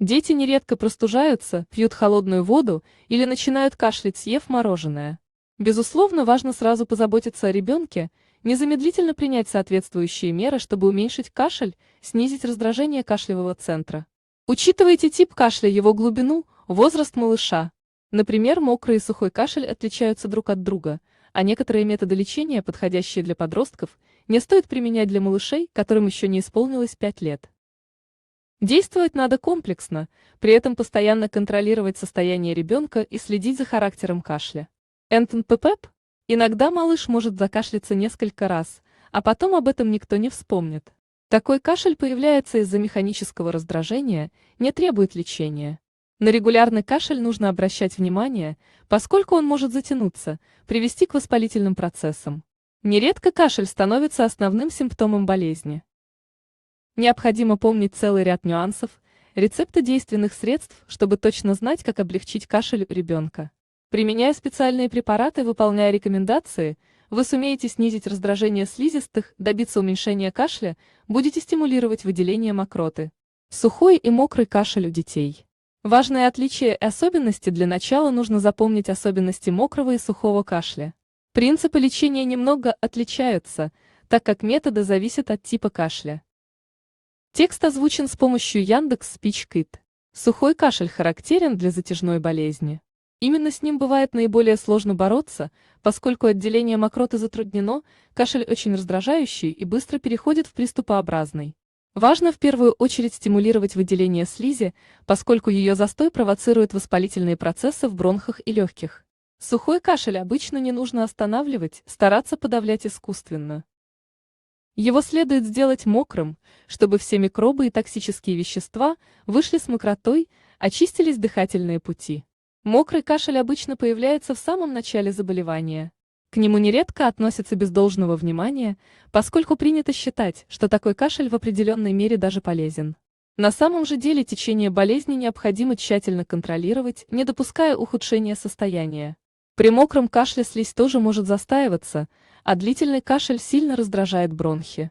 Дети нередко простужаются, пьют холодную воду или начинают кашлять, съев мороженое. Безусловно, важно сразу позаботиться о ребенке, незамедлительно принять соответствующие меры, чтобы уменьшить кашель, снизить раздражение кашлевого центра. Учитывайте тип кашля, его глубину, возраст малыша. Например, мокрый и сухой кашель отличаются друг от друга, а некоторые методы лечения, подходящие для подростков, не стоит применять для малышей, которым еще не исполнилось 5 лет. Действовать надо комплексно, при этом постоянно контролировать состояние ребенка и следить за характером кашля. НПП. Иногда малыш может закашляться несколько раз, а потом об этом никто не вспомнит. Такой кашель появляется из-за механического раздражения, не требует лечения. На регулярный кашель нужно обращать внимание, поскольку он может затянуться, привести к воспалительным процессам. Нередко кашель становится основным симптомом болезни. Необходимо помнить целый ряд нюансов, рецепты действенных средств, чтобы точно знать, как облегчить кашель у ребенка. Применяя специальные препараты, выполняя рекомендации, вы сумеете снизить раздражение слизистых, добиться уменьшения кашля, будете стимулировать выделение мокроты. Сухой и мокрый кашель у детей. Важные отличия и особенности: для начала нужно запомнить особенности мокрого и сухого кашля. Принципы лечения немного отличаются, так как методы зависят от типа кашля. Текст озвучен с помощью Яндекс.Speech. Сухой кашель характерен для затяжной болезни. Именно с ним бывает наиболее сложно бороться, поскольку отделение мокроты затруднено, кашель очень раздражающий и быстро переходит в приступообразный. Важно в первую очередь стимулировать выделение слизи, поскольку ее застой провоцирует воспалительные процессы в бронхах и легких. Сухой кашель обычно не нужно останавливать, стараться подавлять искусственно. Его следует сделать мокрым, чтобы все микробы и токсические вещества вышли с мокротой, очистились дыхательные пути. Мокрый кашель обычно появляется в самом начале заболевания. К нему нередко относятся без должного внимания, поскольку принято считать, что такой кашель в определенной мере даже полезен. На самом же деле течение болезни необходимо тщательно контролировать, не допуская ухудшения состояния. При мокром кашле слизь тоже может застаиваться, а длительный кашель сильно раздражает бронхи.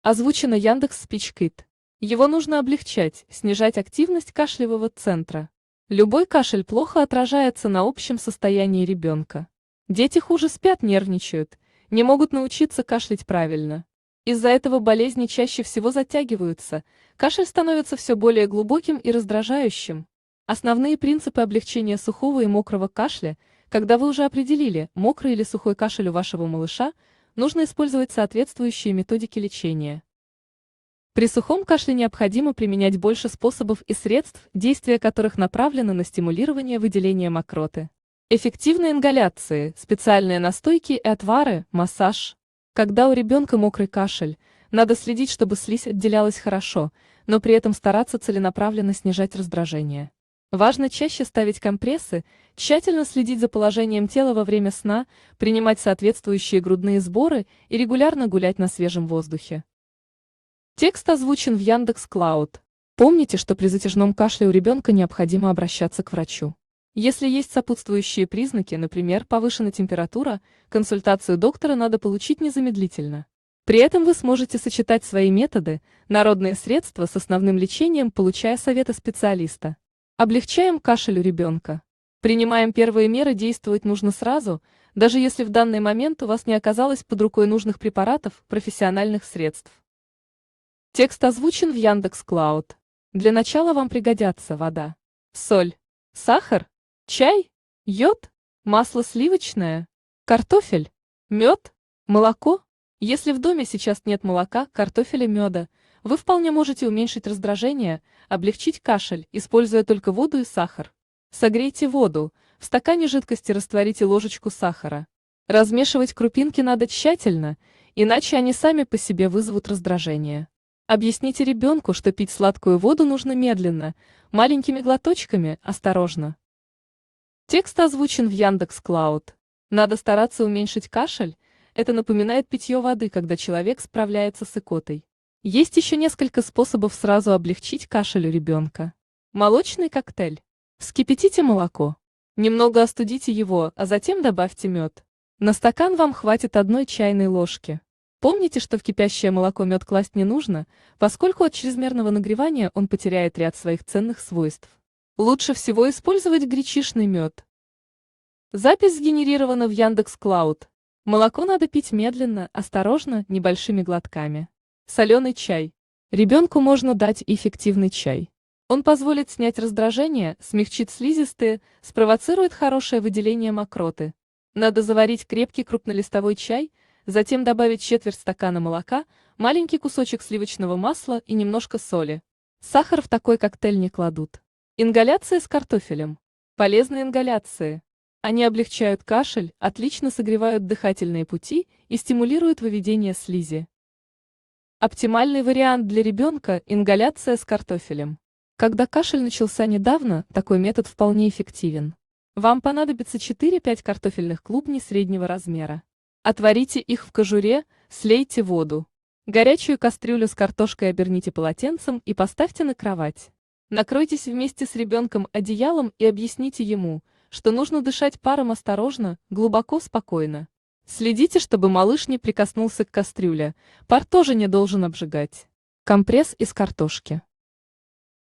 Озвучено Яндекс.Speech. Его нужно облегчать, снижать активность кашлевого центра. Любой кашель плохо отражается на общем состоянии ребенка. Дети хуже спят, нервничают, не могут научиться кашлять правильно. Из-за этого болезни чаще всего затягиваются, кашель становится все более глубоким и раздражающим. Основные принципы облегчения сухого и мокрого кашля: когда вы уже определили, мокрый или сухой кашель у вашего малыша, нужно использовать соответствующие методики лечения. При сухом кашле необходимо применять больше способов и средств, действия которых направлено на стимулирование выделения мокроты. Эффективные ингаляции, специальные настойки и отвары, массаж. Когда у ребенка мокрый кашель, надо следить, чтобы слизь отделялась хорошо, но при этом стараться целенаправленно снижать раздражение. Важно чаще ставить компрессы, тщательно следить за положением тела во время сна, принимать соответствующие грудные сборы и регулярно гулять на свежем воздухе. Текст озвучен в Яндекс.Клауд. Помните, что при затяжном кашле у ребенка необходимо обращаться к врачу. Если есть сопутствующие признаки, например, повышенная температура, консультацию доктора надо получить незамедлительно. При этом вы сможете сочетать свои методы, народные средства с основным лечением, получая советы специалиста. Облегчаем кашель у ребенка. Принимаем первые меры, действовать нужно сразу, даже если в данный момент у вас не оказалось под рукой нужных препаратов, профессиональных средств. Текст озвучен в Яндекс.Клауд. Для начала вам пригодятся вода, соль, сахар, чай, йод, масло сливочное, картофель, мед, молоко. Если в доме сейчас нет молока, картофеля, меда, вы вполне можете уменьшить раздражение, облегчить кашель, используя только воду и сахар. Согрейте воду, в стакане жидкости растворите ложечку сахара. Размешивать крупинки надо тщательно, иначе они сами по себе вызовут раздражение. Объясните ребенку, что пить сладкую воду нужно медленно, маленькими глоточками, осторожно. Текст озвучен в Яндекс.Клауд. Надо стараться уменьшить кашель, это напоминает питье воды, когда человек справляется с икотой. Есть еще несколько способов сразу облегчить кашель у ребенка. Молочный коктейль. Вскипятите молоко. Немного остудите его, а затем добавьте мед. На стакан вам хватит 1 чайной ложки. Помните, что в кипящее молоко мед класть не нужно, поскольку от чрезмерного нагревания он потеряет ряд своих ценных свойств. Лучше всего использовать гречишный мед. Запись сгенерирована в Яндекс.Клауд. Молоко надо пить медленно, осторожно, небольшими глотками. Соленый чай. Ребенку можно дать эффективный чай. Он позволит снять раздражение, смягчит слизистые, спровоцирует хорошее выделение мокроты. Надо заварить крепкий крупнолистовой чай, затем добавить четверть стакана молока, маленький кусочек сливочного масла и немножко соли. Сахар в такой коктейль не кладут. Ингаляции с картофелем. Полезные ингаляции. Они облегчают кашель, отлично согревают дыхательные пути и стимулируют выведение слизи. Оптимальный вариант для ребенка – ингаляция с картофелем. Когда кашель начался недавно, такой метод вполне эффективен. Вам понадобится 4-5 картофельных клубней среднего размера. Отварите их в кожуре, слейте воду. Горячую кастрюлю с картошкой оберните полотенцем и поставьте на кровать. Накройтесь вместе с ребенком одеялом и объясните ему, что нужно дышать паром осторожно, глубоко, спокойно. Следите, чтобы малыш не прикоснулся к кастрюле, пар тоже не должен обжигать. Компресс из картошки.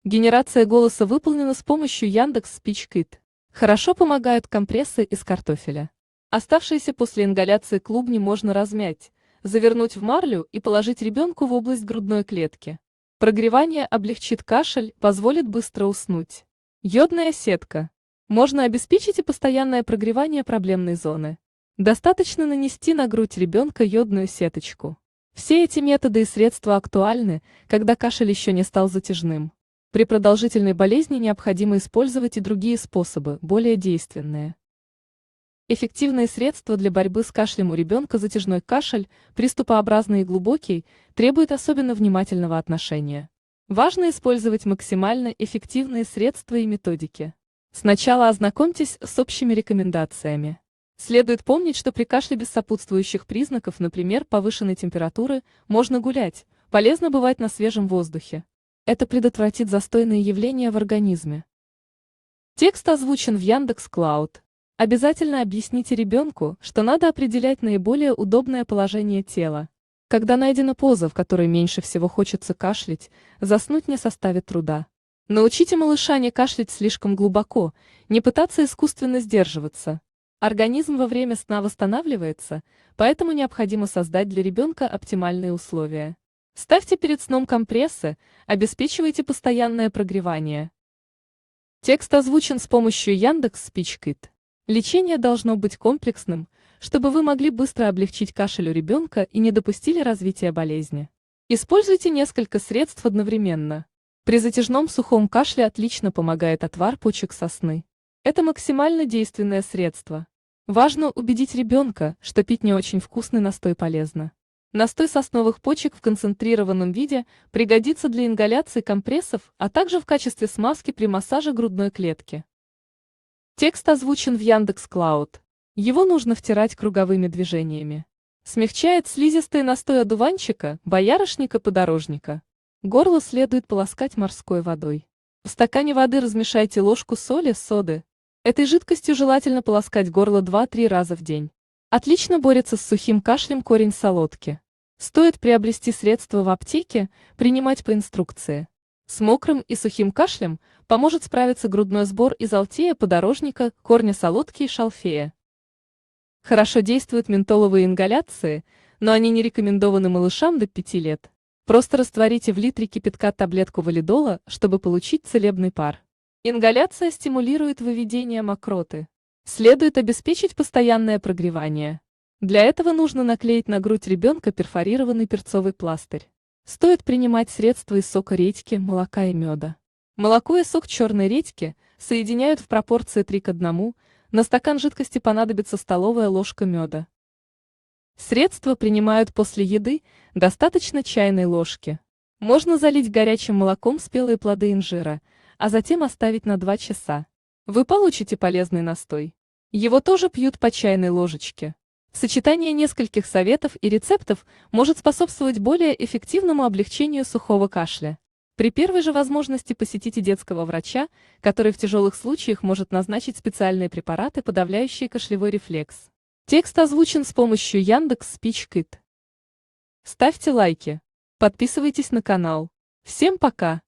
Генерация голоса выполнена с помощью Яндекс.Спич.Кит. Хорошо помогают компрессы из картофеля. Оставшиеся после ингаляции клубни можно размять, завернуть в марлю и положить ребенку в область грудной клетки. Прогревание облегчит кашель, позволит быстро уснуть. Йодная сетка. Можно обеспечить и постоянное прогревание проблемной зоны. Достаточно нанести на грудь ребенка йодную сеточку. Все эти методы и средства актуальны, когда кашель еще не стал затяжным. При продолжительной болезни необходимо использовать и другие способы, более действенные. Эффективные средства для борьбы с кашлем у ребенка. Затяжной кашель, приступообразный и глубокий, требует особенно внимательного отношения. Важно использовать максимально эффективные средства и методики. Сначала ознакомьтесь с общими рекомендациями. Следует помнить, что при кашле без сопутствующих признаков, например, повышенной температуры, можно гулять, полезно бывать на свежем воздухе. Это предотвратит застойные явления в организме. Текст озвучен в Яндекс.Клауд. Обязательно объясните ребенку, что надо определять наиболее удобное положение тела. Когда найдена поза, в которой меньше всего хочется кашлять, заснуть не составит труда. Научите малыша не кашлять слишком глубоко, не пытаться искусственно сдерживаться. Организм во время сна восстанавливается, поэтому необходимо создать для ребенка оптимальные условия. Ставьте перед сном компрессы, обеспечивайте постоянное прогревание. Текст озвучен с помощью Яндекс.Спич.Кит. Лечение должно быть комплексным, чтобы вы могли быстро облегчить кашель у ребенка и не допустили развития болезни. Используйте несколько средств одновременно. При затяжном сухом кашле отлично помогает отвар почек сосны. Это максимально действенное средство. Важно убедить ребенка, что пить не очень вкусный настой полезно. Настой сосновых почек в концентрированном виде пригодится для ингаляции компрессов, а также в качестве смазки при массаже грудной клетки. Текст озвучен в Яндекс.Клауд. Его нужно втирать круговыми движениями. Смягчает слизистый настой одуванчика, боярышника, подорожника. Горло следует полоскать морской водой. В стакане воды размешайте ложку соли, соды. Этой жидкостью желательно полоскать горло 2-3 раза в день. Отлично борется с сухим кашлем корень солодки. Стоит приобрести средства в аптеке, принимать по инструкции. С мокрым и сухим кашлем поможет справиться грудной сбор из алтея, подорожника, корня солодки и шалфея. Хорошо действуют ментоловые ингаляции, но они не рекомендованы малышам до 5 лет. Просто растворите в литре кипятка таблетку валидола, чтобы получить целебный пар. Ингаляция стимулирует выведение мокроты. Следует обеспечить постоянное прогревание. Для этого нужно наклеить на грудь ребенка перфорированный перцовый пластырь. Стоит принимать средства из сока редьки, молока и меда. Молоко и сок черной редьки соединяют в пропорции 3:1, на стакан жидкости понадобится столовая ложка меда. Средства принимают после еды, достаточно чайной ложки. Можно залить горячим молоком спелые плоды инжира, а затем оставить на 2 часа. Вы получите полезный настой. Его тоже пьют по чайной ложечке. Сочетание нескольких советов и рецептов может способствовать более эффективному облегчению сухого кашля. При первой же возможности посетите детского врача, который в тяжелых случаях может назначить специальные препараты, подавляющие кашлевой рефлекс. Текст озвучен с помощью Яндекс.Спич.Кит. Ставьте лайки. Подписывайтесь на канал. Всем пока!